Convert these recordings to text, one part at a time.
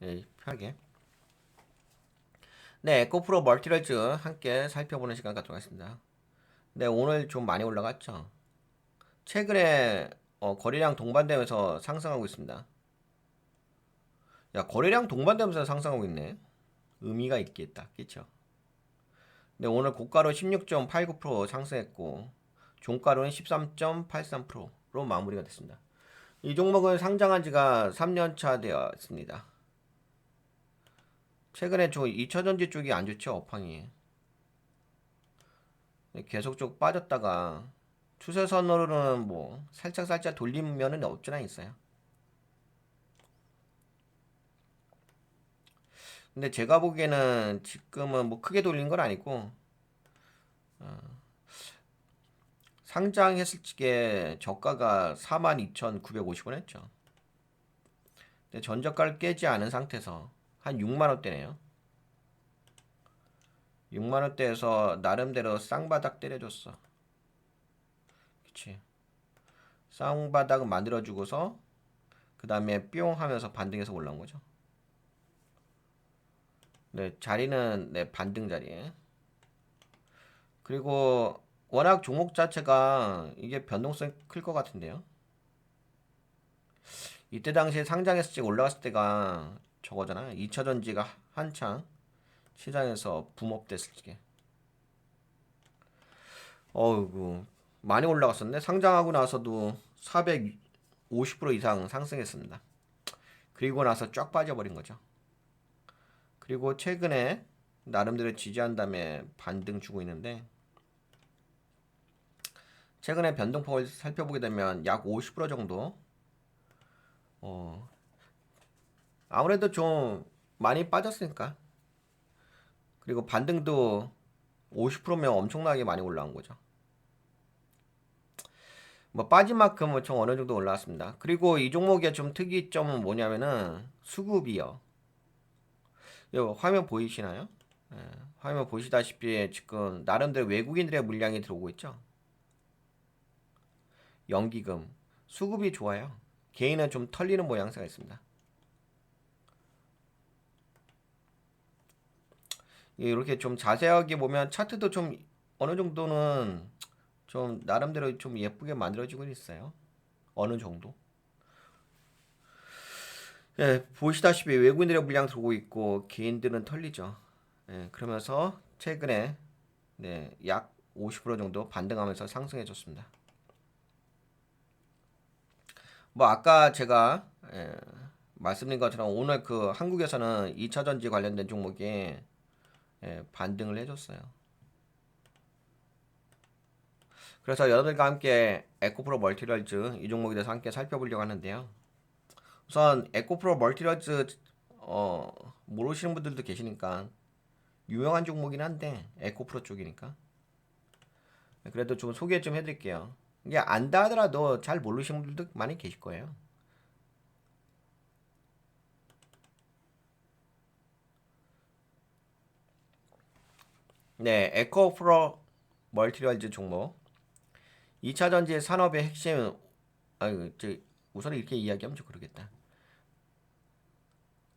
예, 편하게. 네, 에코프로 멀티럴즈 함께 살펴보는 시간 갖도록 하겠습니다. 네, 오늘 좀 많이 올라갔죠. 최근에 거래량 동반되면서 상승하고 있습니다. 야, 거래량 동반되면서 상승하고 있네. 의미가 있겠다. 그쵸? 네, 오늘 고가로 16.89% 상승했고 종가로는 13.83%로 마무리가 됐습니다. 이 종목은 상장한 지가 3년차 되었습니다. 최근에 저 2차전지 쪽이 안 좋죠, 업황이. 계속 쭉 빠졌다가 추세선으로는 뭐 살짝 돌리면은 없지는 있어요. 근데 제가 보기에는 지금은 뭐 크게 돌린 건 아니고 상장했을 적에 저가가 42,950원 했죠. 근데 전저가를 깨지 않은 상태에서 한 6만 원대네요. 6만 원대에서 나름대로 쌍바닥 때려줬어. 그치? 쌍바닥 만들어주고서 그 다음에 뿅 하면서 반등해서 올라온 거죠. 네, 자리는 네, 반등 자리에. 그리고 워낙 종목 자체가 이게 변동성이 클 것 같은데요. 이때 당시에 상장했을 때 올라갔을 때가 저거잖아. 2차전지가 한창 시장에서 붐업됐을 때. 어이구 많이 올라갔었네. 상장하고 나서도 450% 이상 상승했습니다. 그리고 나서 쫙 빠져버린 거죠. 그리고 최근에 나름대로 지지한 다음에 반등 주고 있는데 최근에 변동폭을 살펴보게 되면 약 50% 정도 어, 아무래도 좀 많이 빠졌으니까. 그리고 반등도 50%면 엄청나게 많이 올라온 거죠. 뭐 빠진 만큼은 좀 어느 정도 올라왔습니다. 그리고 이 종목의 좀 특이점은 뭐냐면은 수급이요. 이 화면 보이시나요? 예, 화면 보시다시피 지금 나름대로 외국인들의 물량이 들어오고 있죠. 연기금, 수급이 좋아요. 개인은 좀 털리는 모양새가 있습니다. 이렇게 좀 자세하게 보면 차트도 좀 어느 정도는 좀 나름대로 좀 예쁘게 만들어지고 있어요. 어느 정도. 예, 보시다시피 외국인들의 물량 들어오고 있고 개인들은 털리죠. 예, 그러면서 최근에 네, 약 50% 정도 반등하면서 상승해줬습니다. 뭐 아까 제가 말씀드린 것처럼 오늘 그 한국에서는 2차전지 관련된 종목이 반등을 해줬어요. 그래서 여러분들과 함께 에코프로 멀티럴즈 이 종목에 대해서 함께 살펴보려고 하는데요. 우선 에코프로 멀티럴즈 모르시는 분들도 계시니까 유명한 종목이긴 한데 에코프로 쪽이니까 그래도 좀 소개 좀 해드릴게요. 이게 안다 하더라도 잘 모르시는 분들도 많이 계실 거예요. 네, 에코프로 멀티럴즈 종목 2차 전지 산업의 핵심. 아유, 우선 이렇게 이야기하면 좀 그러겠다.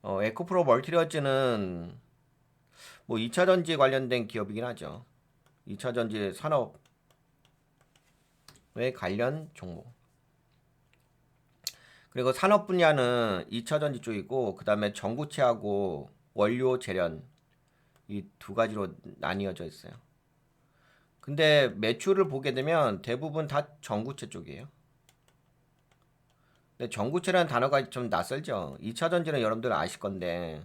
에코프로 멀티럴즈는 뭐 2차 전지 관련된 기업이긴 하죠. 2차 전지 산업에 관련 종목. 그리고 산업 분야는 2차 전지 쪽이고 그다음에 전구체하고 원료 재련 이 두 가지로 나뉘어져 있어요. 근데 매출을 보게 되면 대부분 다 전구체 쪽이에요. 근데 전구체라는 단어가 좀 낯설죠. 2차 전지는 여러분들 아실 건데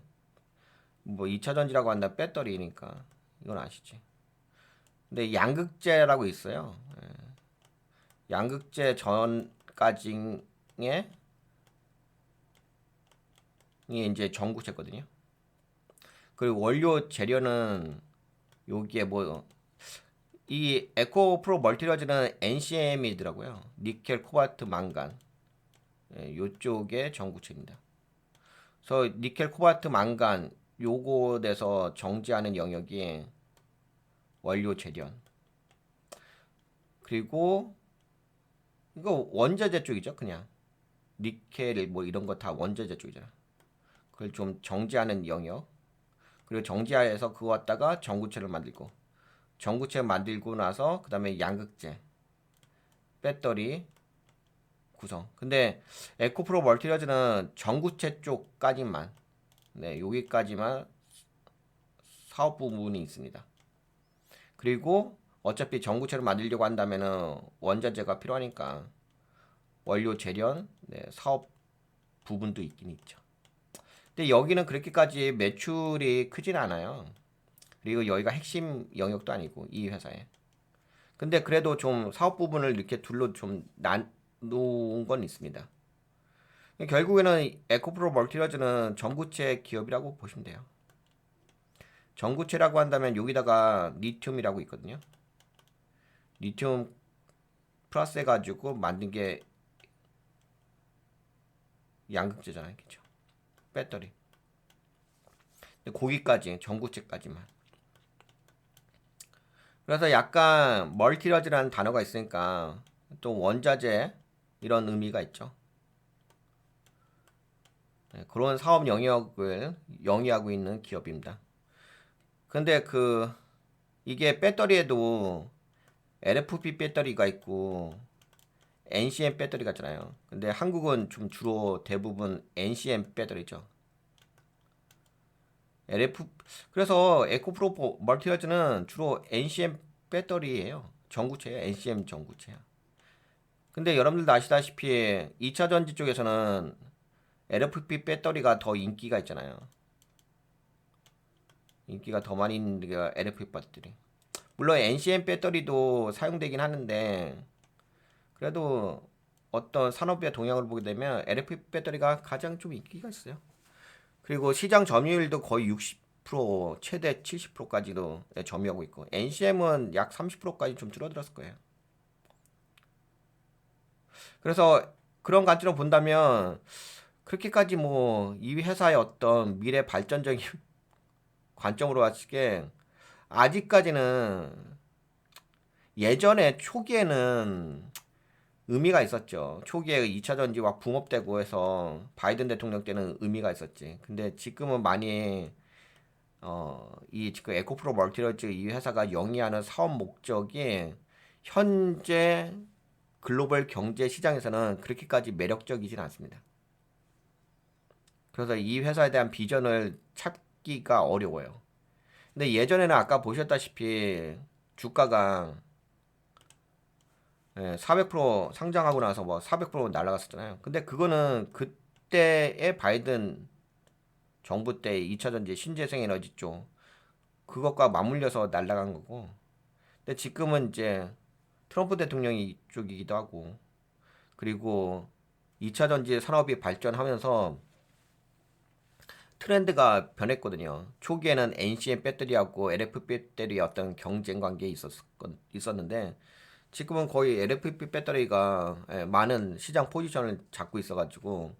뭐 2차 전지라고 한다 배터리니까 이건 아시지. 근데 양극재라고 있어요. 양극재 전까지의 이 이제 전구체거든요. 그리고 원료 재료는 여기에 뭐 이 에코 프로 멀티러즈는 NCM이더라고요. 니켈, 코발트, 망간. 요쪽의 전구체입니다. 그래서 니켈, 코발트, 망간 요거 돼서 정지하는 영역이 원료 재련. 그리고 이거 원자재 쪽이죠, 그냥. 니켈 뭐 이런 거 다 원자재 쪽이잖아. 그걸 좀 정지하는 영역. 그리고 정지하에서 그거 갖다가 전구체를 만들고, 전구체 만들고 나서 그 다음에 양극재, 배터리 구성. 근데 에코프로 멀티러즈는 전구체 쪽까지만, 네, 여기까지만 사업 부분이 있습니다. 그리고 어차피 전구체를 만들려고 한다면은 원자재가 필요하니까 원료 재련, 네, 사업 부분도 있긴 있죠. 근데 여기는 그렇게까지 매출이 크진 않아요. 그리고 여기가 핵심 영역도 아니고 이 회사에. 근데 그래도 좀 사업 부분을 이렇게 둘로 좀 나누은 건 있습니다. 결국에는 에코프로 멀티러즈는 전구체 기업이라고 보시면 돼요. 전구체라고 한다면 여기다가 리튬이라고 있거든요. 리튬 플러스 해가지고 만든 게 양극재잖아요. 그죠? 배터리. 거기까지, 전구체까지만. 그래서 약간 멀티러즈라는 단어가 있으니까 또 원자재 이런 의미가 있죠. 네, 그런 사업 영역을 영위하고 있는 기업입니다. 근데 이게 배터리에도 LFP 배터리가 있고 NCM 배터리가 있잖아요. 근데 한국은 좀 주로 대부분 NCM 배터리죠. LF 그래서 에코프로 멀티러즈는 주로 NCM 배터리예요. 전구체예요. NCM 전구체야. 근데 여러분들도 아시다시피 2차 전지 쪽에서는 LFP 배터리가 더 인기가 있잖아요. 인기가 더 많이 있는 게 LFP 배터리. 물론 NCM 배터리도 사용되긴 하는데 그래도 어떤 산업의 동향을 보게 되면 LFP 배터리가 가장 좀 인기가 있어요. 그리고 시장 점유율도 거의 60% 최대 70%까지도 점유하고 있고 NCM은 약 30%까지 좀 줄어들었을 거예요. 그래서 그런 관점으로 본다면 그렇게까지 뭐 이 회사의 어떤 미래 발전적인 관점으로 봤을 때 아직까지는 예전에 초기에는 의미가 있었죠. 초기에 2차 전지와 붕업되고 해서 바이든 대통령 때는 의미가 있었지. 근데 지금은 많이 이 지금 에코프로 멀티러즈 이 회사가 영위하는 사업 목적이 현재 글로벌 경제 시장에서는 그렇게까지 매력적이진 않습니다. 그래서 이 회사에 대한 비전을 찾기가 어려워요. 근데 예전에는 아까 보셨다시피 주가가 400% 상장하고 나서 뭐 400% 날아갔었잖아요. 근데 그거는 그때의 바이든 정부 때 2차 전지 신재생 에너지 쪽 그것과 맞물려서 날아간 거고. 근데 지금은 이제 트럼프 대통령이 이쪽이기도 하고 그리고 2차 전지 산업이 발전하면서 트렌드가 변했거든요. 초기에는 NCM 배터리하고 LFP 배터리의 어떤 경쟁 관계에 있었는데 지금은 거의 LFP 배터리가 많은 시장 포지션을 잡고 있어가지고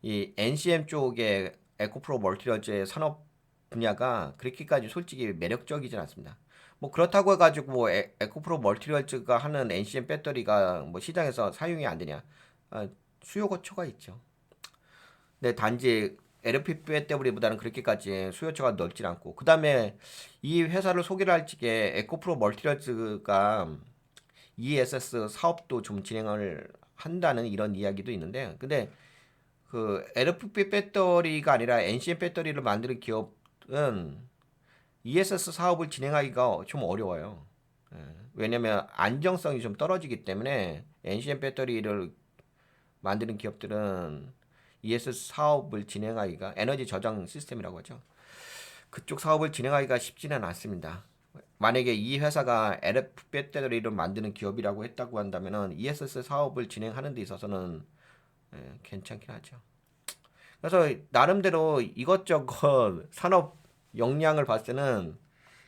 이 NCM 쪽의 에코프로 멀티러즈의 산업 분야가 그렇게까지 솔직히 매력적이진 않습니다. 뭐 그렇다고 해가지고 뭐 에코프로 멀티러즈가 하는 NCM 배터리가 뭐 시장에서 사용이 안 되냐? 아, 수요 거처가 있죠. 근데 단지 LFP 배터리보다는 그렇게까지 수요처가 넓진 않고 그 다음에 이 회사를 소개를 할 적에 에코프로 멀티러즈가 ESS 사업도 좀 진행을 한다는 이런 이야기도 있는데 근데 그 LFP 배터리가 아니라 NCM 배터리를 만드는 기업은 ESS 사업을 진행하기가 좀 어려워요. 예. 왜냐면 안정성이 좀 떨어지기 때문에 NCM 배터리를 만드는 기업들은 ESS 사업을 진행하기가 에너지 저장 시스템이라고 하죠. 그쪽 사업을 진행하기가 쉽지는 않습니다. 만약에 이 회사가 LFP 배터리를 만드는 기업이라고 했다고 한다면은 ESS 사업을 진행하는 데 있어서는 괜찮긴 하죠. 그래서 나름대로 이것저것 산업 역량을 봤을 때는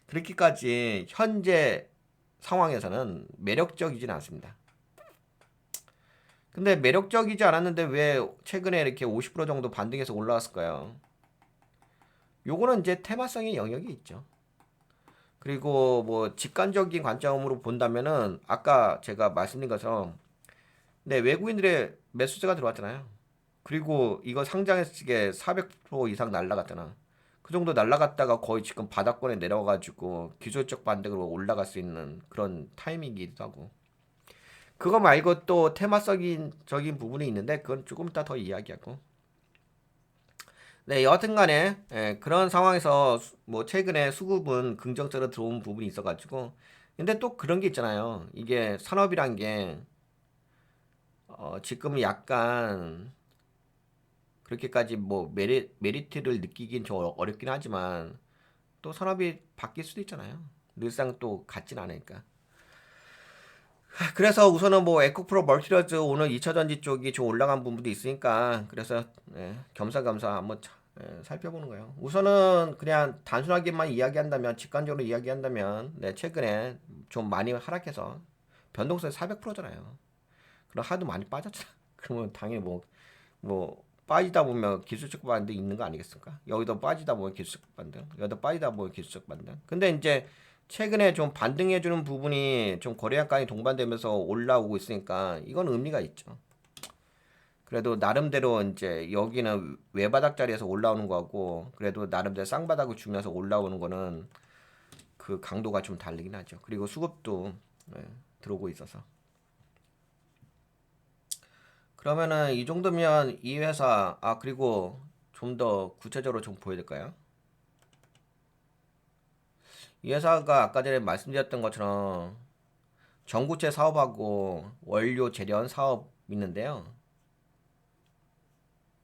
그렇게까지 현재 상황에서는 매력적이진 않습니다. 근데 매력적이지 않았는데 왜 최근에 이렇게 50% 정도 반등해서 올라왔을까요? 요거는 이제 테마성의 영역이 있죠. 그리고 뭐 직관적인 관점으로 본다면은 아까 제가 말씀드린 것처럼 네, 외국인들의 매수세가 들어왔잖아요. 그리고 이거 상장했을 때 400% 이상 날라갔잖아. 그 정도 날라갔다가 거의 지금 바닥권에 내려와가지고 기술적 반등으로 올라갈 수 있는 그런 타이밍이기도 하고. 그거 말고 또 테마적인 부분이 있는데 그건 조금 이따 더 이야기하고. 네, 여하튼간에 그런 상황에서 뭐 최근에 수급은 긍정적으로 들어온 부분이 있어가지고. 근데 또 그런 게 있잖아요. 이게 산업이란 게 지금 약간 그렇게까지 뭐 메리트를 느끼긴 좀 어렵긴 하지만 또 산업이 바뀔 수도 있잖아요. 늘상 또 같진 않으니까. 그래서 우선은 뭐 에코프로 멀티러즈 오늘 2차전지 쪽이 좀 올라간 부분도 있으니까 그래서 겸사겸사 한번 살펴보는 거예요. 우선은 그냥 단순하게만 이야기한다면 직관적으로 이야기한다면 최근에 좀 많이 하락해서 변동성이 400%잖아요. 그럼 하도 많이 빠졌잖아. 그러면 당연히 뭐 빠지다 보면 기술적 반등 있는 거 아니겠습니까? 여기도 빠지다 보면 기술적 반등, 여기도 빠지다 보면 기술적 반등. 근데 이제 최근에 좀 반등해주는 부분이 좀 거래량까지 동반되면서 올라오고 있으니까 이건 의미가 있죠. 그래도 나름대로 이제 여기는 외바닥 자리에서 올라오는 거고 그래도 나름대로 쌍바닥을 주면서 올라오는 거는 그 강도가 좀 다르긴 하죠. 그리고 수급도 들어오고 있어서. 그러면은 이 정도면 이 회사 그리고 좀 더 구체적으로 좀 보여드릴까요? 이 회사가 아까 전에 말씀드렸던 것처럼 전구체 사업하고 원료 재련 사업 있는데요.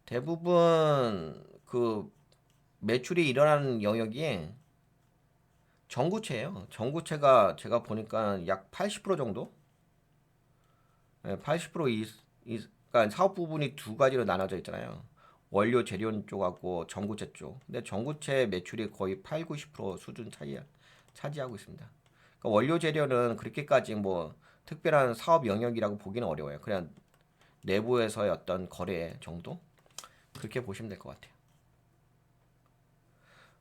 대부분 그 매출이 일어나는 영역이 전구체예요. 전구체가 제가 보니까 약 80% 정도? 80% 그러니까 사업 부분이 두 가지로 나눠져 있잖아요. 원료 재련 쪽하고 전구체 쪽. 근데 전구체 매출이 거의 8, 90% 수준 차지하고 있습니다. 그러니까 원료 재련은 그렇게까지 뭐 특별한 사업 영역이라고 보기는 어려워요. 그냥 내부에서의 어떤 거래 정도? 그렇게 보시면 될 것 같아요.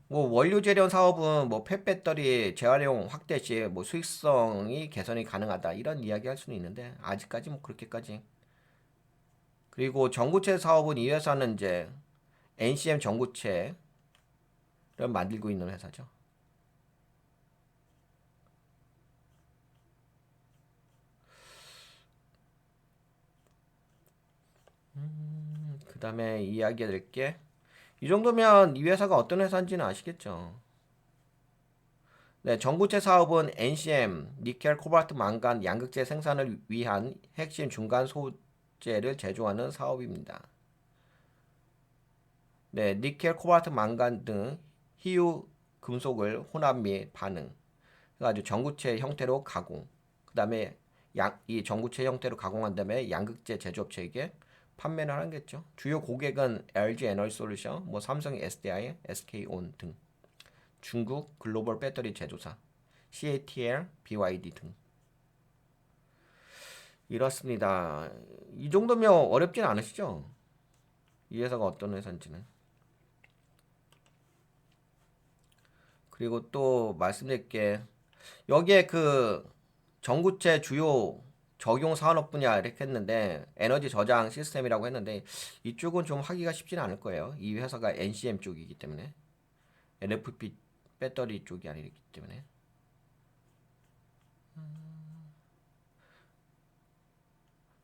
뭐 원료 재련 사업은 뭐 폐배터리 재활용 확대 시 뭐 수익성이 개선이 가능하다 이런 이야기 할 수는 있는데 아직까지 뭐 그렇게까지. 그리고 전구체 사업은 이 회사는 이제 NCM 전구체를 만들고 있는 회사죠. 그 다음에 이야기 드릴게. 이 정도면 이 회사가 어떤 회사인지는 아시겠죠? 네, 전구체 사업은 NCM, 니켈, 코발트, 망간, 양극재 생산을 위한 핵심 중간 소재를 제조하는 사업입니다. 네, 니켈, 코발트, 망간 등 희유 금속을 혼합 및 반응, 그래가지고 전구체 형태로 가공. 그 다음에 이 전구체 형태로 가공한 다음에 양극재 제조업체에게 판매를 하겠죠. 주요 고객은 LG 에너지 솔루션, 뭐 삼성 SDI, SK온 등. 중국 글로벌 배터리 제조사, CATL, BYD 등. 이렇습니다. 이 정도면 어렵진 않으시죠? 이 회사가 어떤 회사인지는. 그리고 또 말씀드릴 게 여기에 그 전구체 주요 적용 산업 분야 이렇게 했는데 에너지 저장 시스템이라고 했는데 이쪽은 좀 하기가 쉽지는 않을 거예요. 이 회사가 NCM 쪽이기 때문에 LFP 배터리 쪽이 아니기 때문에.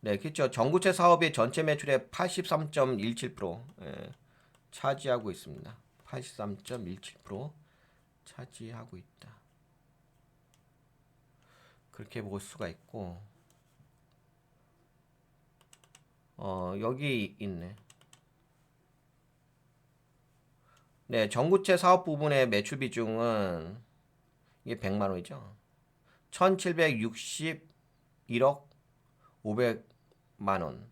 네, 그렇죠. 전구체 사업이 전체 매출의 83.17% 차지하고 있습니다. 83.17% 차지하고 있다. 그렇게 볼 수가 있고, 여기 있네. 네, 전구체 사업 부분의 매출 비중은 이게 100만 원이죠. 1761억 500만 원.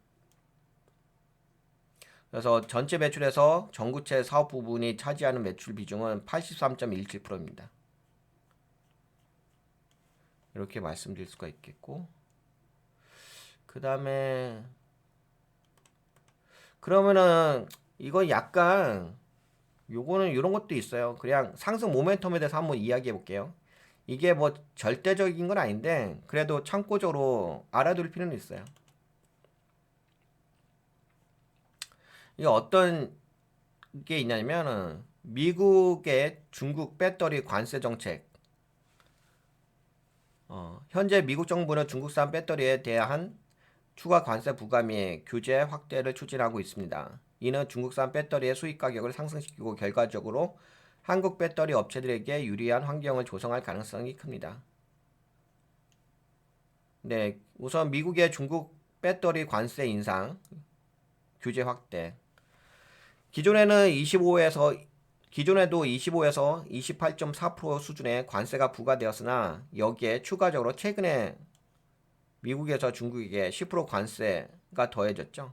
그래서 전체 매출에서 전구체 사업 부분이 차지하는 매출 비중은 83.17%입니다. 이렇게 말씀드릴 수가 있겠고, 그 다음에 그러면은 이건 약간 요거는 이런 것도 있어요. 그냥 상승 모멘텀에 대해서 한번 이야기해 볼게요. 이게 뭐 절대적인 건 아닌데 그래도 참고적으로 알아둘 필요는 있어요. 이게 어떤 게 있냐면은 미국의 중국 배터리 관세 정책. 현재 미국 정부는 중국산 배터리에 대한 추가 관세 부과 및 규제 확대를 추진하고 있습니다. 이는 중국산 배터리의 수입 가격을 상승시키고 결과적으로 한국 배터리 업체들에게 유리한 환경을 조성할 가능성이 큽니다. 네, 우선 미국의 중국 배터리 관세 인상, 규제 확대. 기존에는 25에서 기존에도 25에서 28.4% 수준의 관세가 부과되었으나 여기에 추가적으로 최근에 미국에서 중국에게 10% 관세가 더해졌죠.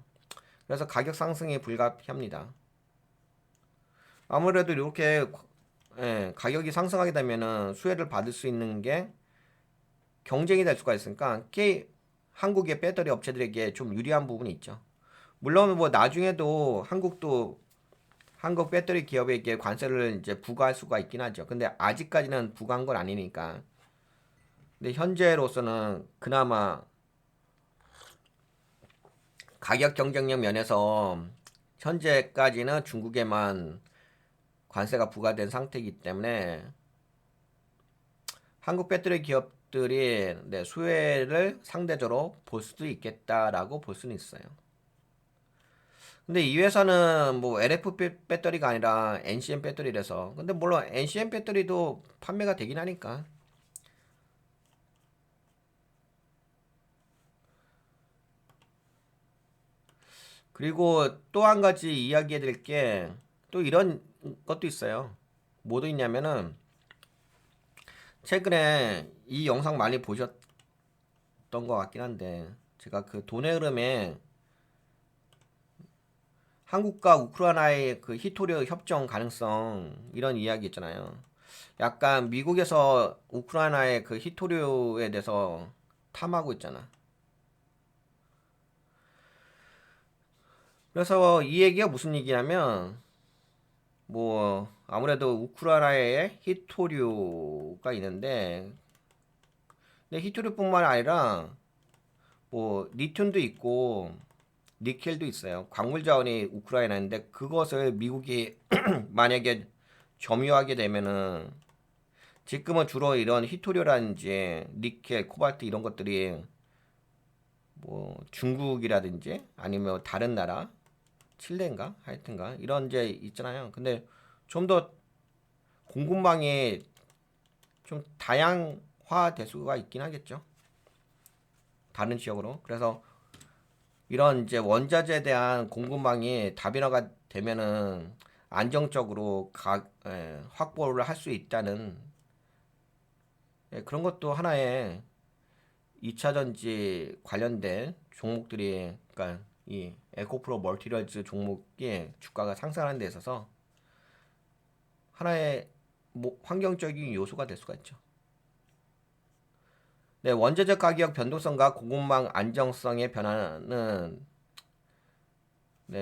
그래서 가격 상승이 불가피합니다. 아무래도 이렇게 가격이 상승하게 되면은 수혜를 받을 수 있는 게 경쟁이 될 수가 있으니까 한국의 배터리 업체들에게 좀 유리한 부분이 있죠. 물론 뭐 나중에도 한국 배터리 기업에게 관세를 이제 부과할 수가 있긴 하죠. 근데 아직까지는 부과한 건 아니니까. 근데 현재로서는 그나마 가격 경쟁력 면에서 현재까지는 중국에만 관세가 부과된 상태이기 때문에 한국 배터리 기업들이 수혜를 상대적으로 볼 수도 있겠다라고 볼 수는 있어요. 근데 이 회사는 뭐 LF 배터리가 아니라 NCM 배터리라서 근데 물론 NCM 배터리도 판매가 되긴 하니까 그리고 또 한 가지 이야기해 드릴 게 또 이런 것도 있어요. 뭐도 있냐면은 최근에 이 영상 많이 보셨던 것 같긴 한데 제가 그 돈의 흐름에 한국과 우크라이나의 그 히토류 협정 가능성 이런 이야기 있잖아요. 약간 미국에서 우크라이나의 그 히토류에 대해서 탐하고 있잖아. 그래서 이 얘기가 무슨 얘기냐면 뭐 아무래도 우크라이나에 히토류가 있는데 근데 히토류뿐만 아니라 뭐 리튬도 있고 니켈도 있어요. 광물 자원이 우크라이나인데 그것을 미국이 만약에 점유하게 되면은 지금은 주로 이런 히토류라든지 니켈, 코발트 이런 것들이 뭐 중국이라든지 아니면 다른 나라 칠레인가 하여튼가 이런 게 있잖아요. 근데 좀 더 공급망이 좀 다양화될 수가 있긴 하겠죠. 다른 지역으로. 그래서 이런 이제 원자재에 대한 공급망이 다변화가 되면은 안정적으로 확보를 할 수 있다는 그런 것도 하나의 2차 전지 관련된 종목들이 그러니까 이 에코프로 멀티럴즈 종목의 주가가 상승하는 데 있어서 하나의 환경적인 요소가 될 수가 있죠. 네, 원자재 가격 변동성과 공급망 안정성의 변화는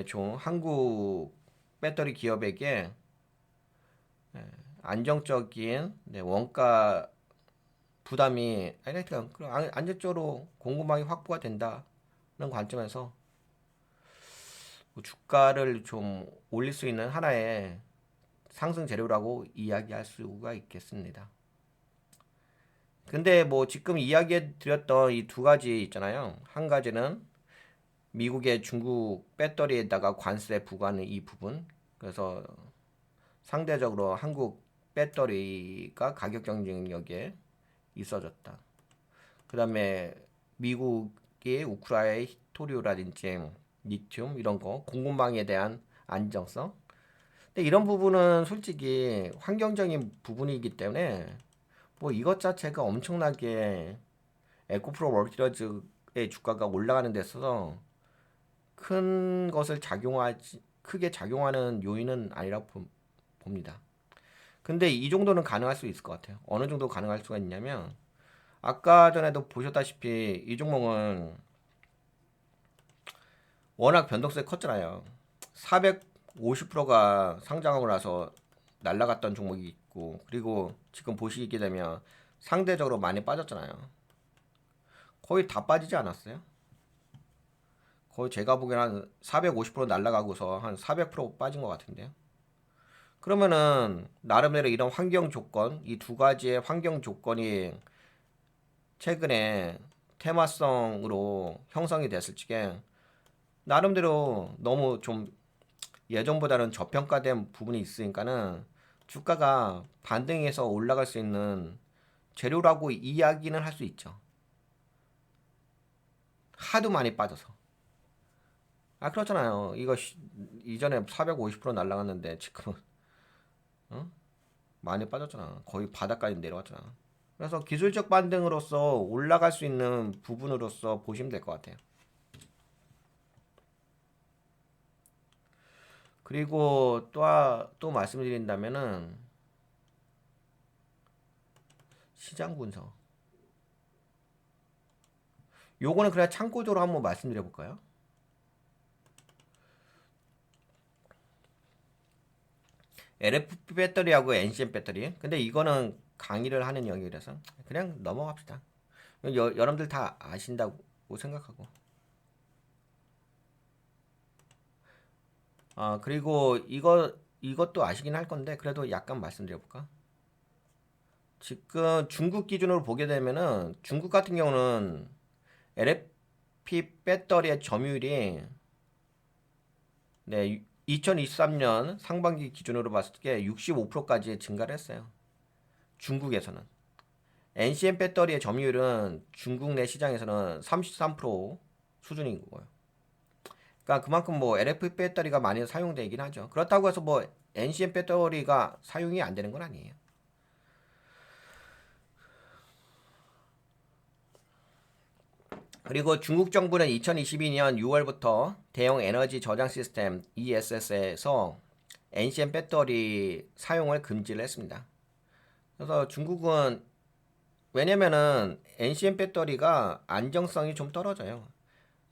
좀 한국 배터리 기업에게 안정적인 원가 부담이 아니 그냥 안정적으로 공급망이 확보가 된다는 관점에서 뭐 주가를 좀 올릴 수 있는 하나의 상승 재료라고 이야기할 수가 있겠습니다. 근데 뭐 지금 이야기해 드렸던 이 두 가지 있잖아요. 한 가지는 미국의 중국 배터리에다가 관세 부과하는 이 부분. 그래서 상대적으로 한국 배터리가 가격 경쟁력에 있어졌다. 그 다음에 미국이 우크라이나의 히토류라든지 리튬 이런 거 공급망에 대한 안정성. 근데 이런 부분은 솔직히 환경적인 부분이기 때문에 뭐 이것 자체가 엄청나게 에코프로 멀티러즈의 주가가 올라가는 데 있어서 큰 것을 크게 작용하는 요인은 아니라고 봅니다. 근데 이 정도는 가능할 수 있을 것 같아요. 어느 정도 가능할 수가 있냐면 아까 전에도 보셨다시피 이 종목은 워낙 변동성이 컸잖아요. 450%가 상장하고 나서 날라갔던 종목이 있고 그리고 지금 보시게 되면 상대적으로 많이 빠졌잖아요. 거의 다 빠지지 않았어요? 거의 제가 보기엔 한 450% 날아가고서 한 400% 빠진 것 같은데요. 그러면은 나름대로 이런 환경 조건, 이 두 가지의 환경 조건이 최근에 테마성으로 형성이 됐을 적에 나름대로 너무 좀 예전보다는 저평가된 부분이 있으니까는 주가가 반등해서 올라갈 수 있는 재료라고 이야기는 할 수 있죠. 하도 많이 빠져서. 아 그렇잖아요. 이거 이전에 450% 날라갔는데 지금은 어? 많이 빠졌잖아. 거의 바닥까지 내려왔잖아. 그래서 기술적 반등으로서 올라갈 수 있는 부분으로서 보시면 될 것 같아요. 그리고 또 말씀드린다면은 시장 분석. 요거는 그냥 참고적으로 한번 말씀드려 볼까요? LFP 배터리하고 NCM 배터리. 근데 이거는 강의를 하는 영역이라서 그냥 넘어갑시다. 여러분들 다 아신다고 생각하고. 그리고 이것도 아시긴 할 건데 그래도 약간 말씀드려 볼까? 지금 중국 기준으로 보게 되면은 중국 같은 경우는 LFP 배터리의 점유율이 네, 2023년 상반기 기준으로 봤을 때 65%까지 증가를 했어요. 중국에서는. NCM 배터리의 점유율은 중국 내 시장에서는 33% 수준인 거고요. 그러니까 그만큼 뭐 LFP 배터리가 많이 사용되긴 하죠. 그렇다고 해서 뭐 NCM 배터리가 사용이 안 되는 건 아니에요. 그리고 중국 정부는 2022년 6월부터 대형 에너지 저장 시스템 ESS에서 NCM 배터리 사용을 금지를 했습니다. 그래서 중국은 왜냐면은 NCM 배터리가 안정성이 좀 떨어져요.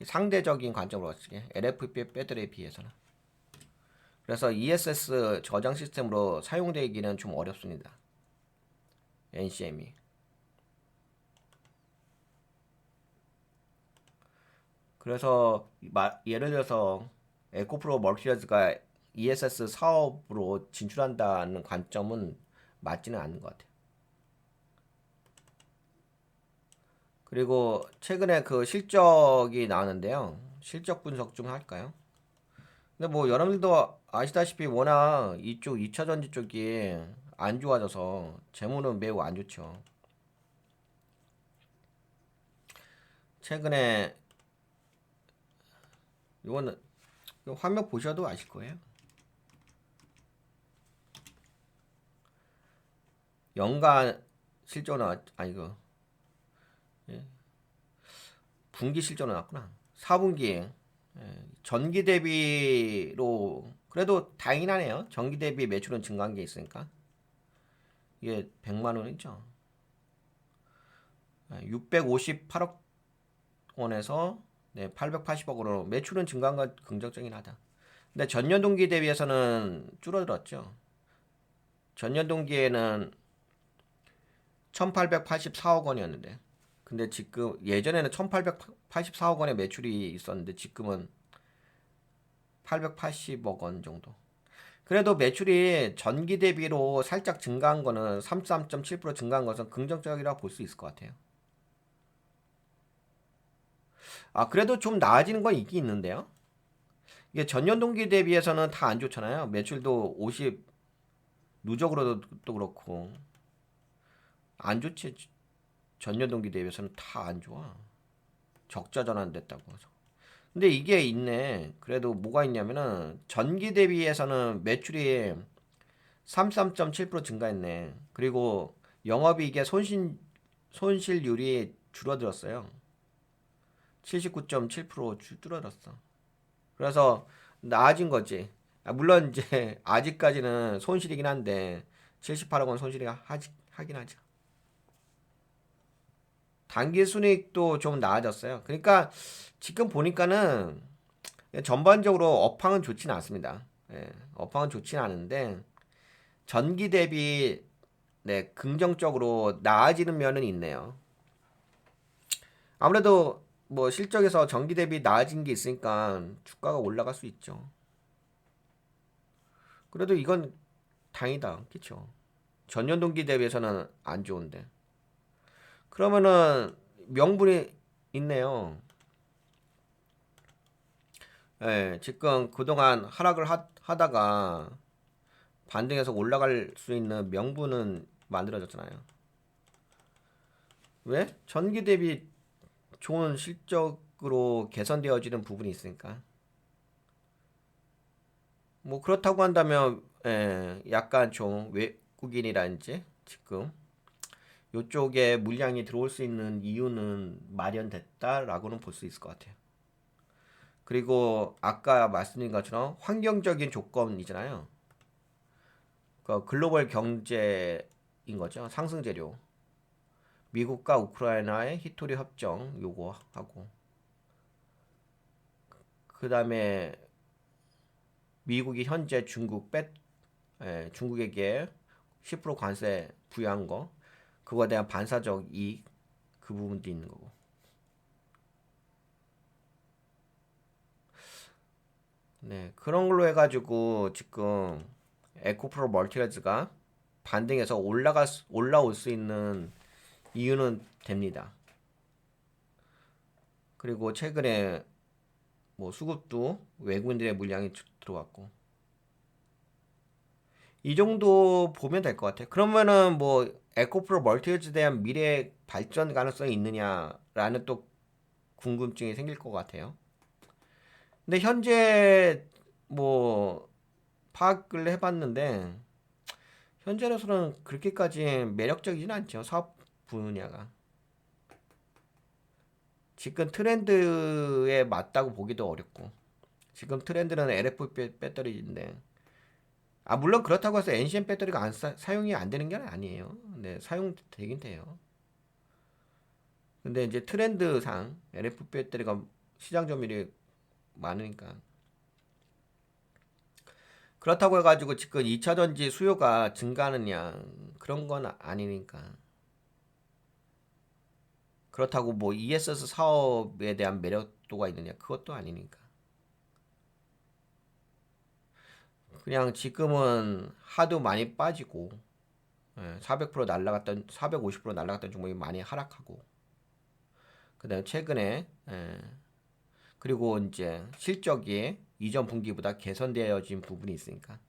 상대적인 관점으로 봤을 때 LFP 배터리에 비해서는. 그래서 ESS 저장 시스템으로 사용되기는 좀 어렵습니다. NCM이. 그래서 예를 들어서 에코프로 멀티리얼즈가 ESS 사업으로 진출한다는 관점은 맞지는 않는 것 같아요. 그리고 최근에 그 실적이 나왔는데요. 실적 분석 좀 할까요? 근데 뭐 여러분들도 아시다시피 워낙 이쪽 2차전지 쪽이 안 좋아져서 재무는 매우 안 좋죠. 최근에 이거는 화면 보셔도 아실 거예요. 연간 실적은 아니 그 예, 분기 실적은 나왔구나. 4분기 전기 대비로 그래도 다행이긴 하네요. 전기 대비 매출은 증가한 게 있으니까 이게 100만 원이죠. 658억 원에서 네, 880억 원으로 매출은 증가한 건 긍정적이긴 하다. 근데 전년 동기 대비해서는 줄어들었죠. 전년 동기에는 1884억 원이었는데 근데 지금 예전에는 1884억 원의 매출이 있었는데 지금은 880억 원 정도. 그래도 매출이 전기 대비로 살짝 증가한 거는 33.7% 증가한 것은 긍정적이라고 볼 수 있을 것 같아요. 그래도 좀 나아지는 건 있긴 있는데요. 이게 전년 동기 대비해서는 다 안 좋잖아요. 매출도 50 누적으로도 또 그렇고 안 좋지. 전년 동기 대비해서는 다 안 좋아. 적자 전환됐다고 해서. 근데 이게 있네. 그래도 뭐가 있냐면은 전기 대비해서는 매출이 33.7% 증가했네. 그리고 영업이익의 손실률이 줄어들었어요. 79.7% 줄어들었어. 그래서 나아진 거지. 물론 이제 아직까지는 손실이긴 한데 78억 원 손실이 하긴 하죠. 단기 순이익도 좀 나아졌어요. 그러니까 지금 보니까는 전반적으로 업황은 좋지는 않습니다. 업황은 좋지는 않은데 전기 대비 긍정적으로 나아지는 면은 있네요. 아무래도 뭐 실적에서 전기 대비 나아진 게 있으니까 주가가 올라갈 수 있죠. 그래도 이건 다행이다. 그쵸? 전년 동기 대비해서는 안 좋은데. 그러면은 명분이 있네요. 예, 지금 그동안 하락을 하다가 반등해서 올라갈 수 있는 명분은 만들어졌잖아요. 왜? 전기 대비 좋은 실적으로 개선되어지는 부분이 있으니까. 뭐 그렇다고 한다면 약간 좀 외국인이라든지 지금 요쪽에 물량이 들어올 수 있는 이유는 마련됐다라고는 볼 수 있을 것 같아요. 그리고 아까 말씀드린 것처럼 환경적인 조건이잖아요. 그 글로벌 경제인 거죠. 상승 재료. 미국과 우크라이나의 히토리 협정 요거 하고 그다음에 미국이 현재 중국에게 10% 관세 부여한 거 그거에 대한 반사적 이익 그 부분도 있는 거고. 네, 그런 걸로 해가지고 지금 에코프로 멀티레즈가 반등해서 올라올 수 있는 이유는 됩니다. 그리고 최근에 뭐 수급도 외국인들의 물량이 들어왔고 이 정도 보면 될 것 같아요. 그러면은 뭐 에코프로 멀티레즈에 대한 미래 발전 가능성이 있느냐라는 또 궁금증이 생길 것 같아요. 근데 현재 뭐 파악을 해봤는데 현재로서는 그렇게까지 매력적이진 않죠. 사업 분야가. 지금 트렌드에 맞다고 보기도 어렵고 지금 트렌드는 LFP 배터리인데 물론 그렇다고 해서 NCM 배터리가 사용이 안 되는 게 아니에요. 네, 사용되긴 돼요. 근데 이제 트렌드상 LFP 배터리가 시장 점유율이 많으니까 그렇다고 해가지고 지금 2차 전지 수요가 증가하느냐 그런 건 아니니까 그렇다고 뭐 ESS 사업에 대한 매력도가 있느냐 그것도 아니니까 그냥 지금은 하도 많이 빠지고 400% 날라갔던 450% 날라갔던 종목이 많이 하락하고 그다음에 최근에 그리고 이제 실적이 이전 분기보다 개선되어진 부분이 있으니까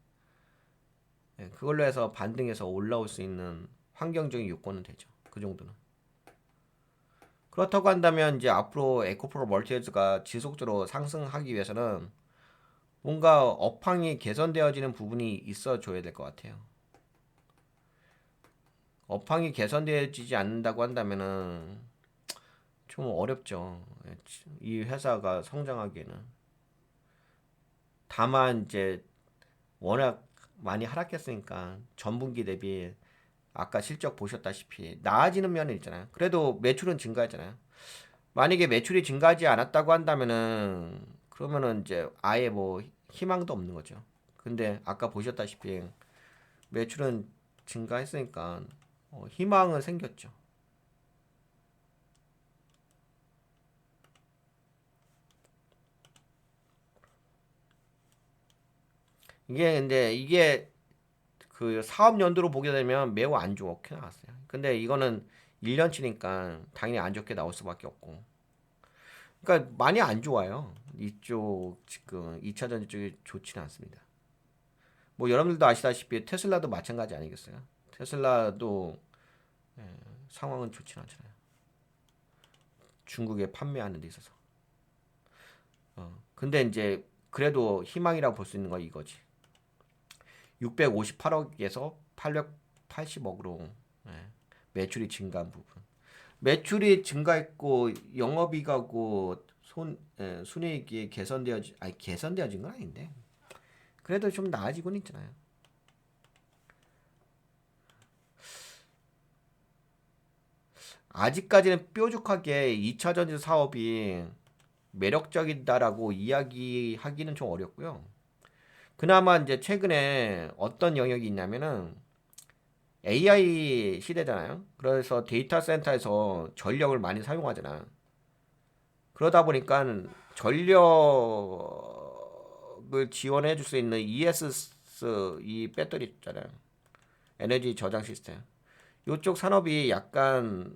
그걸로 해서 반등해서 올라올 수 있는 환경적인 요건은 되죠. 그 정도는. 그렇다고 한다면 이제 앞으로 에코프로 멀티헤즈가 지속적으로 상승하기 위해서는 뭔가 업황이 개선되어지는 부분이 있어 줘야 될 것 같아요. 업황이 개선되어지지 않는다고 한다면은 좀 어렵죠. 이 회사가 성장하기에는. 다만 이제 워낙 많이 하락했으니까 전분기 대비 아까 실적 보셨다시피 나아지는 면은 있잖아요. 그래도 매출은 증가했잖아요. 만약에 매출이 증가하지 않았다고 한다면은 그러면은 이제 아예 뭐 희망도 없는 거죠. 근데 아까 보셨다시피 매출은 증가했으니까 희망은 생겼죠. 이게 그 사업 연도로 보게 되면 매우 안 좋게 나왔어요. 근데 이거는 1년치니까 당연히 안 좋게 나올 수밖에 없고. 그러니까 많이 안 좋아요. 이쪽 지금 2차 전지 쪽이 좋지는 않습니다. 뭐 여러분들도 아시다시피 테슬라도 마찬가지 아니겠어요? 테슬라도 상황은 좋지는 않잖아요. 중국에 판매하는 데 있어서. 근데 이제 그래도 희망이라고 볼 수 있는 건 이거지. 658억에서 880억으로 매출이 증가한 부분. 매출이 증가했고 영업이익하고 순이익이 개선되어진 건 아닌데 그래도 좀 나아지고는 있잖아요. 아직까지는 뾰족하게 2차 전지 사업이 매력적이다라고 이야기하기는 좀 어렵고요. 그나마 이제 최근에 어떤 영역이 있냐면은 AI 시대잖아요. 그래서 데이터 센터에서 전력을 많이 사용하잖아. 그러다 보니까 전력을 지원해 줄 수 있는 ES 이 배터리 있잖아요. 에너지 저장 시스템. 이쪽 산업이 약간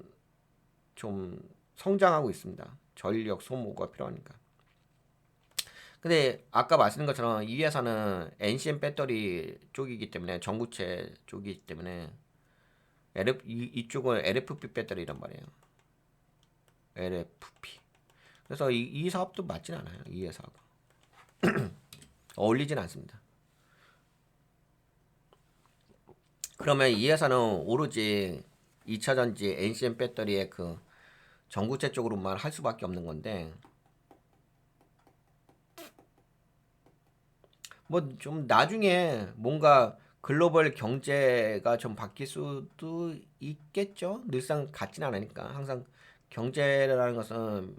좀 성장하고 있습니다. 전력 소모가 필요하니까. 근데 아까 말씀드린 것처럼 이 회사는 NCM 배터리 쪽이기 때문에 전구체 쪽이기 때문에 이쪽은 LFP 배터리란 말이에요. LFP. 그래서 이 사업도 맞진 않아요. 이 회사하고 어울리진 않습니다. 그러면 이 회사는 오로지 2차 전지 NCM 배터리의 그 전구체 쪽으로만 할 수밖에 없는 건데 뭐 좀 나중에 뭔가 글로벌 경제가 좀 바뀔 수도 있겠죠. 늘상 같진 않으니까 항상 경제라는 것은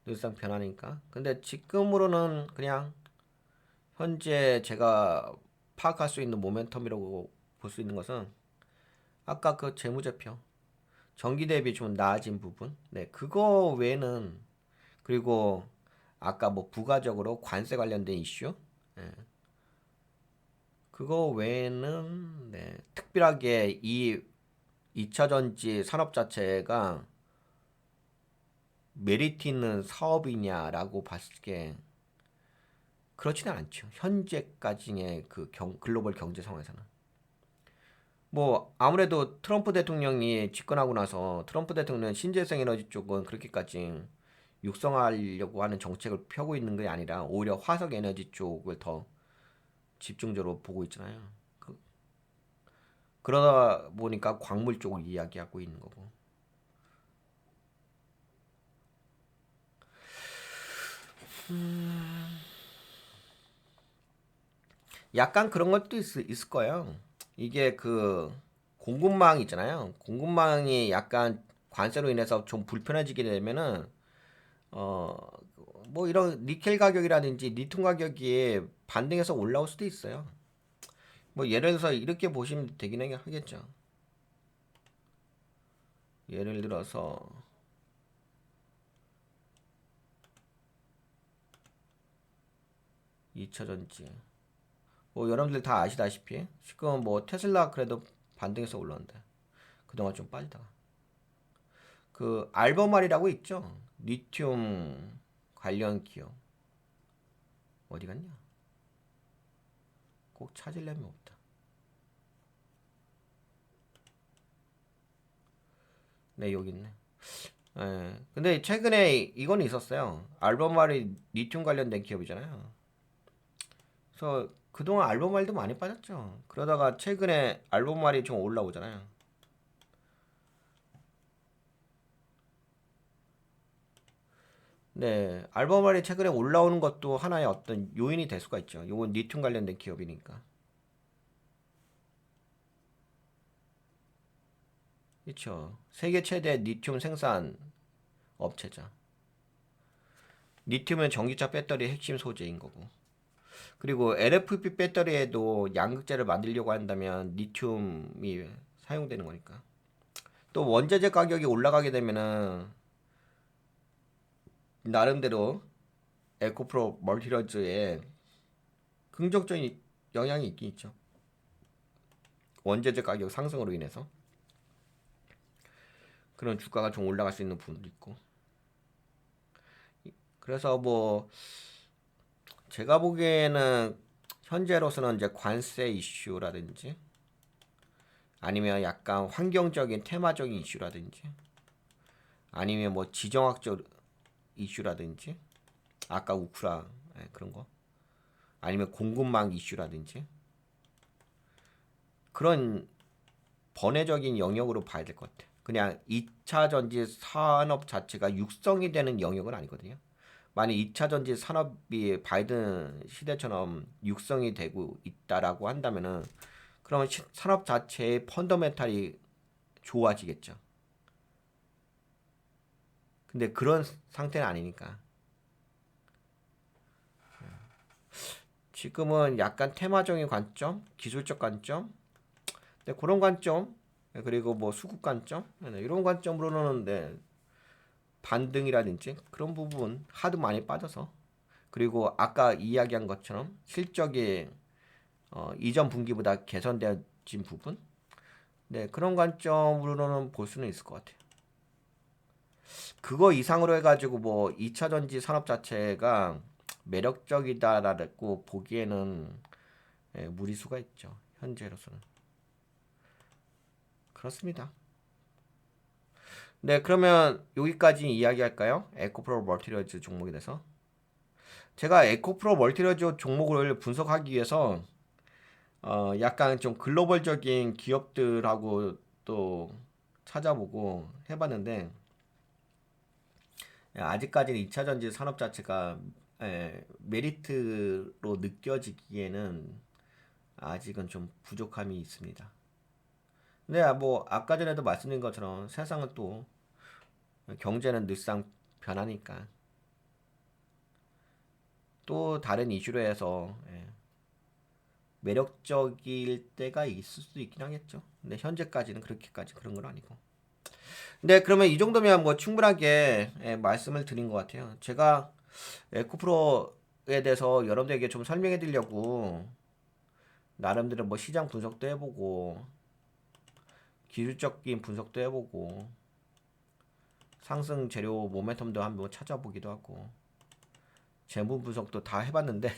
늘상 변하니까. 근데 지금으로는 그냥 현재 제가 파악할 수 있는 모멘텀이라고 볼 수 있는 것은 아까 그 재무제표 전기 대비 좀 나아진 부분. 네, 그거 외에는 그리고 아까 뭐 부가적으로 관세 관련된 이슈. 네, 그거 외에는 네, 특별하게 이 2차 전지 산업 자체가 메리트 있는 사업이냐라고 봤을 때 그렇지는 않죠. 현재까지의 그 글로벌 경제 상황에서는. 뭐 아무래도 트럼프 대통령이 집권하고 나서 트럼프 대통령은 신재생 에너지 쪽은 그렇게까지 육성하려고 하는 정책을 펴고 있는 게 아니라 오히려 화석 에너지 쪽을 더 집중적으로 보고 있잖아요. 그러다 보니까 광물 쪽을 이야기하고 있는 거고. 약간 그런 것도 있을 거예요. 이게 그 공급망 있잖아요. 공급망이 약간 관세로 인해서 좀 불편해지게 되면은 어 뭐 이런 니켈 가격이라든지 리튬 가격이 반등해서 올라올 수도 있어요. 뭐 예를 들어서 이렇게 보시면 되긴 하겠죠. 예를 들어서 2차 전지. 뭐 여러분들 다 아시다시피 지금 뭐 테슬라 그래도 반등해서 올랐는데 그동안 좀 빠지다가 그 알버말이라고 있죠. 리튬 관련 기업 어디 갔냐? 꼭 찾으려면 없다. 네 여기 있네. 예. 근데 최근에 이건 있었어요. 알버말이 리튬 관련된 기업이잖아요. 그래서 그동안 알버말도 많이 빠졌죠. 그러다가 최근에 알버말이 좀 올라오잖아요. 네, 알버말이 최근에 올라오는 것도 하나의 어떤 요인이 될 수가 있죠. 이건 리튬 관련된 기업이니까. 그렇죠. 세계 최대 리튬 생산 업체죠. 리튬은 전기차 배터리 핵심 소재인 거고. 그리고 LFP 배터리에도 양극재를 만들려고 한다면 리튬이 사용되는 거니까. 또 원자재 가격이 올라가게 되면은 나름대로 에코프로 멀티러즈에 긍정적인 영향이 있긴 있죠. 원자재 가격 상승으로 인해서 그런 주가가 좀 올라갈 수 있는 부분도 있고. 그래서 뭐 제가 보기에는 현재로서는 이제 관세 이슈라든지 아니면 약간 환경적인 테마적인 이슈라든지 아니면 뭐 지정학적 이슈라든지 아까 우크라 그런 거 아니면 공급망 이슈라든지 그런 번외적인 영역으로 봐야 될 것 같아. 그냥 2차 전지 산업 자체가 육성이 되는 영역은 아니거든요. 만약 2차 전지 산업이 바이든 시대처럼 육성이 되고 있다라고 한다면은 그러면 산업 자체의 펀더멘탈이 좋아지겠죠. 근데 그런 상태는 아니니까. 지금은 약간 테마적인 관점, 기술적 관점, 그런 관점, 그리고 뭐 수급 관점, 이런 관점으로는 반등이라든지 그런 부분 하도 많이 빠져서, 그리고 아까 이야기한 것처럼 실적이 이전 분기보다 개선되어진 부분, 네, 그런 관점으로는 볼 수는 있을 것 같아요. 그거 이상으로 해가지고 뭐 2차 전지 산업 자체가 매력적이다라고 보기에는 무리수가 있죠. 현재로서는. 그렇습니다. 네, 그러면 여기까지 이야기할까요? 에코프로 멀티리얼즈 종목에 대해서. 제가 에코프로 멀티리얼즈 종목을 분석하기 위해서 약간 좀 글로벌적인 기업들하고 또 찾아보고 해봤는데, 아직까지는 2차 전지 산업 자체가 메리트로 느껴지기에는 아직은 좀 부족함이 있습니다. 근데 뭐 아까 전에도 말씀드린 것처럼 세상은 또 경제는 늘상 변하니까 또 다른 이슈로 해서 매력적일 때가 있을 수도 있긴 하겠죠. 근데 현재까지는 그렇게까지 그런 건 아니고. 네, 그러면 이 정도면 뭐 충분하게 말씀을 드린 것 같아요. 제가 에코프로에 대해서 여러분들에게 좀 설명해 드리려고 나름대로 뭐 시장 분석도 해보고 기술적인 분석도 해보고 상승 재료 모멘텀도 한번 찾아보기도 하고 재무 분석도 다 해봤는데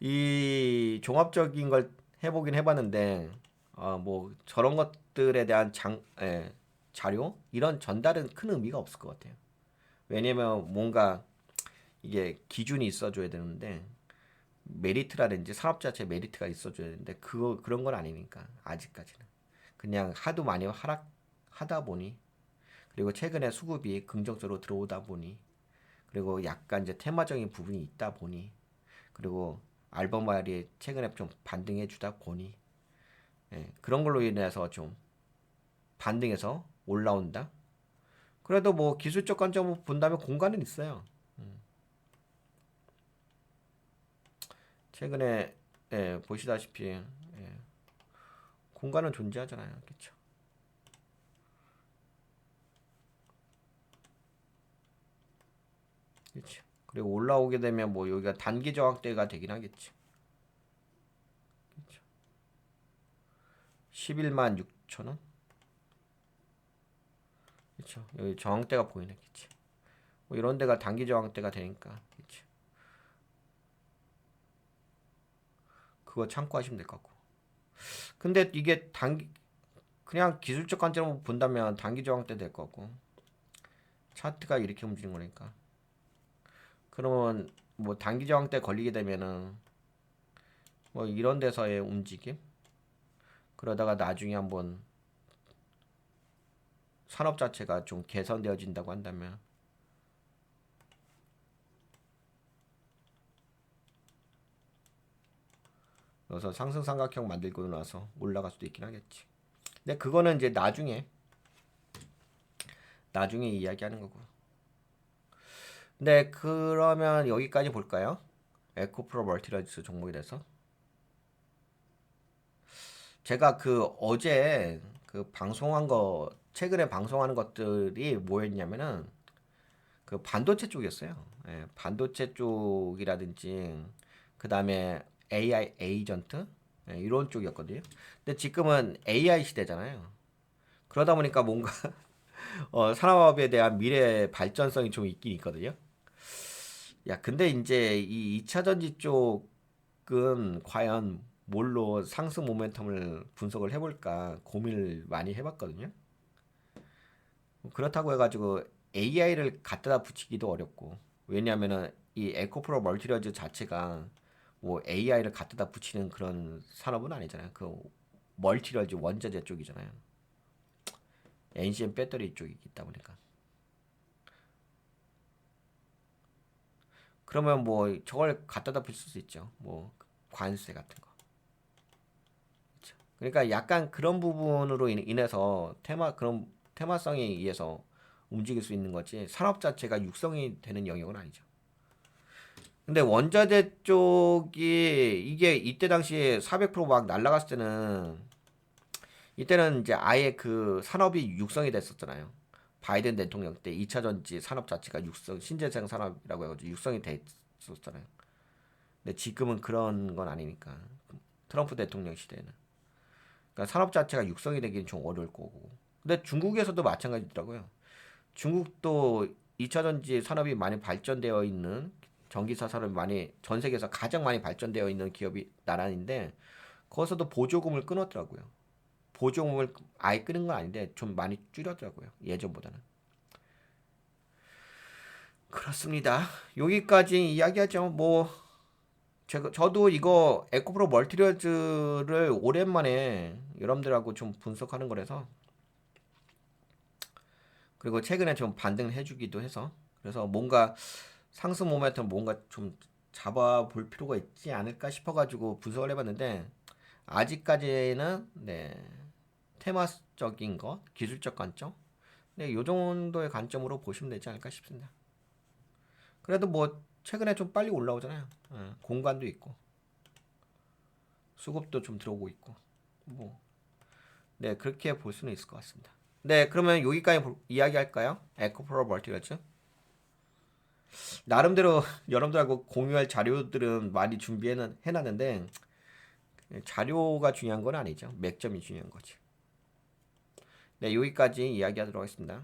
이 종합적인 걸 해보긴 해봤는데 뭐 저런 것들에 대한 자료 이런 전달은 큰 의미가 없을 것 같아요. 왜냐면 뭔가 이게 기준이 있어줘야 되는데 메리트라든지 산업 자체 메리트가 있어줘야 되는데 그런 건 아니니까 아직까지는 그냥 하도 많이 하락하다 보니, 그리고 최근에 수급이 긍정적으로 들어오다 보니, 그리고 약간 이제 테마적인 부분이 있다 보니, 그리고 알버마일이 최근에 좀 반등해 주다 보니, 그런 걸로 인해서 좀 반등해서 올라온다. 그래도 뭐 기술적 관점으로 본다면 공간은 있어요. 최근에 보시다시피 공간은 존재하잖아요. 그렇죠? 그렇죠. 그리고 올라오게 되면 뭐 여기가 단기 저항대가 되긴 하겠지. 그렇죠. 11만 6천 원. 그렇죠. 여기 저항대가 보이네. 그렇지. 뭐 이런 데가 단기 저항대가 되니까. 그렇죠. 그거 참고하시면 될 것 같고. 근데 이게 단기 그냥 기술적 관점으로 본다면 단기 저항대 될 것 같고. 차트가 이렇게 움직이는 거니까. 그러면 뭐 단기 저항대 걸리게 되면은 뭐 이런 데서의 움직임, 그러다가 나중에 한번 산업 자체가 좀 개선되어진다고 한다면 그래서 상승 삼각형 만들고 나서 올라갈 수도 있긴 하겠지. 근데 그거는 이제 나중에 이야기하는 거고. 네, 그러면 여기까지 볼까요? 에코프로 멀티라이트 종목에 대해서. 제가 그 어제 그 방송한 거, 최근에 방송하는 것들이 뭐였냐면은 그 반도체 쪽이었어요. 반도체 쪽이라든지 그 다음에 AI 에이전트 이런 쪽이었거든요. 근데 지금은 AI 시대잖아요. 그러다 보니까 뭔가 산업에 대한 미래 발전성이 좀 있긴 있거든요. 야, 근데 이제 이 2차 전지 쪽은 과연 뭘로 상승 모멘텀을 분석을 해볼까 고민을 많이 해봤거든요. 그렇다고 해가지고 AI를 갖다 붙이기도 어렵고, 왜냐하면은 이 에코프로 멀티리얼즈 자체가 뭐 AI를 갖다 붙이는 그런 산업은 아니잖아요. 그 멀티리얼즈 원자재 쪽이잖아요. NCM 배터리 쪽이기 때문이니까. 그러면 뭐 저걸 갖다 붙일 수 있죠. 뭐 관세 같은 거. 그쵸. 그러니까 약간 그런 부분으로 인해서 그런 테마성에 의해서 움직일 수 있는 거지 산업 자체가 육성이 되는 영역은 아니죠. 근데 원자재 쪽이 이게 이때 당시에 400%막 날라갔을 때는 이때는 이제 아예 그 산업이 육성이 됐었잖아요. 바이든 대통령 때 2차 전지 산업 자체가 육성 신재생 산업이라고 해가지고 육성이 돼 있었잖아요. 근데 지금은 그런 건 아니니까 트럼프 대통령 시대에는 그러니까 산업 자체가 육성이 되기는 좀 어려울 거고. 근데 중국에서도 마찬가지더라고요. 중국도 2차 전지 산업이 많이 발전되어 있는 전기차 산업이 많이 전 세계에서 가장 많이 발전되어 있는 기업이 나라인데 거기서도 보조금을 끊었더라고요. 보조금을 아예 끊은 건 아닌데 좀 많이 줄였더라고요. 예전보다는. 그렇습니다. 여기까지 이야기하죠. 뭐 저도 이거 에코프로 멀티리얼즈를 오랜만에 여러분들하고 좀 분석하는 거라서 그리고 최근에 좀 반등해주기도 해서 그래서 뭔가 상승 모멘텀 뭔가 좀 잡아볼 필요가 있지 않을까 싶어가지고 분석을 해봤는데 아직까지는 네 테마적인 것, 기술적 관점 네, 요 정도의 관점으로 보시면 되지 않을까 싶습니다. 그래도 뭐 최근에 좀 빨리 올라오잖아요. 공간도 있고 수급도 좀 들어오고 있고 뭐 네 그렇게 볼 수는 있을 것 같습니다. 네 그러면 여기까지 이야기할까요? 에코프로 멀티걸즈 나름대로 여러분들하고 공유할 자료들은 많이 준비해놨는데 자료가 중요한 건 아니죠. 맥점이 중요한 거지. 네 여기까지 이야기하도록 하겠습니다.